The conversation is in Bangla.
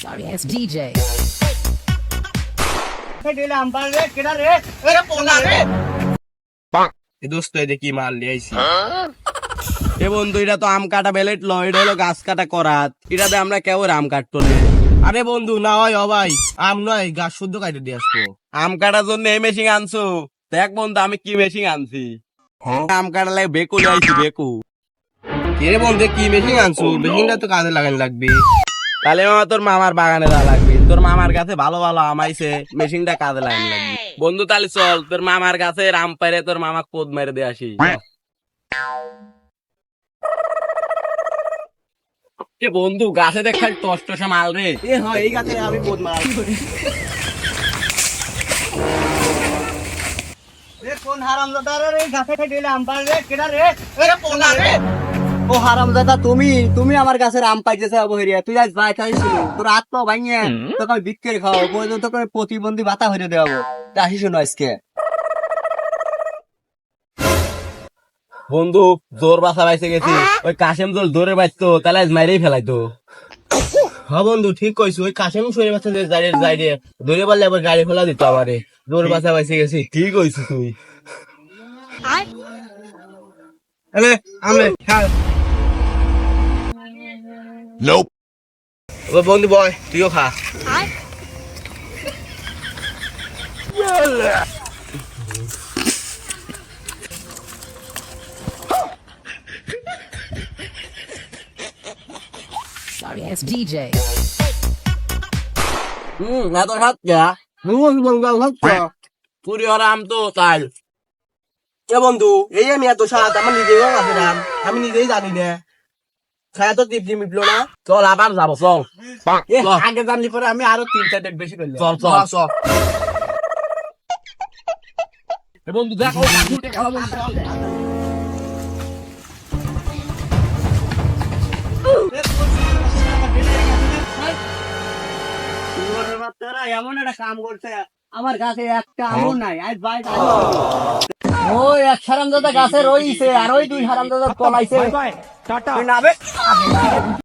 Sorry, it's DJ. দোস্ত এটা কি মাল লিয়েছি এ বন্ধু এটা তো আম কাটা বেলেট লয়, এটা হলো গাছ কাটা করাত। এটাতে আমরা কেউ আম কাটতো না। আরে বন্ধু না হয় ভাই আম নয় গাছ শুদ্ধ কাটে দিয়ে আসবো। আম কাটার জন্য এই মেশিন আনছো? দেখ বন্ধু আমি কি মেশিন আনছি। আম কাটা লাগে বেকু লাইছি বেকু। কে বন্ধু কি মেশিন আনছো? মেশিনটা তো কাজে লাগানো লাগবে। তাহলে মামা তোর মামার বাগানে দেওয়া লাগবে। তোর মামার কাছে ভালো ভালো আম আইছে, মেশিনটা কাজে লাগানো লাগবে। বন্ধু তাহলে চল তোর মামার কাছে আম পাইরে তোর মামা কোদ মেরে দিয়ে আসি। এ বন্ধু গাছে দেখ খালি টস টসা মাল রে। এ হয় এই গাছে আমি কোদ মাল। কোন হারামজাদা রে গাছে দিলে আম পাড়ে কেডা রে? এরে পোলা রে। ও হারামজাদা তুমি আমার গাছের আম পাইতেছ অবহেরিয়া। তুই আজ ভাই খাইছিস তোর আত্মা ভাঙিয়ে তোকে আমি বিক্রি খাওয়াবো, পর্যন্ত তোকে প্রতিবন্ধী ভাতা হইরে দেওয়াবো। আসিস না আজকে। বন্ধু জোর বাসা বাইসে গেছি, ওই কাশেম জল দৌড়ে বাইতো তাহলে আজ মাইরেই ফেলাইতো। হ্যাঁ বন্ধু ঠিক কইছো, ওই কাশেম সরে বাসা যাইরে দৌড়ে পারলে আবার গাড়ি ফেলা দিত আমারে। জোর বাসা বাইসে গেছি, ঠিক কইছো তুই। আরে আমলে খেল। Nope. ও বন্ধু বয় তুইও খা। Sorry, it's DJ. না তো হাত যা পুরি ওর আম তো তাই। এ বন্ধু এই আমি এত স্বাদ আমার নিজেও আছে নাম, আমি নিজেই জানি না। খায়া তো তৃপ্তি মিটলো না। চল আবার যাবো চল। আগে জানলি পরে আমি আরো 3-4 ডেক বেশি করলাম। চল চল চল। এ বন্ধু দেখো এমন একটা কাম করছে আমার কাছে একটা আমও নাই। আজ ভাই ওই এক হারামজাদা গাছে রইছে আর ওই দুই হারামজাদা পলাইছে। তুই না বে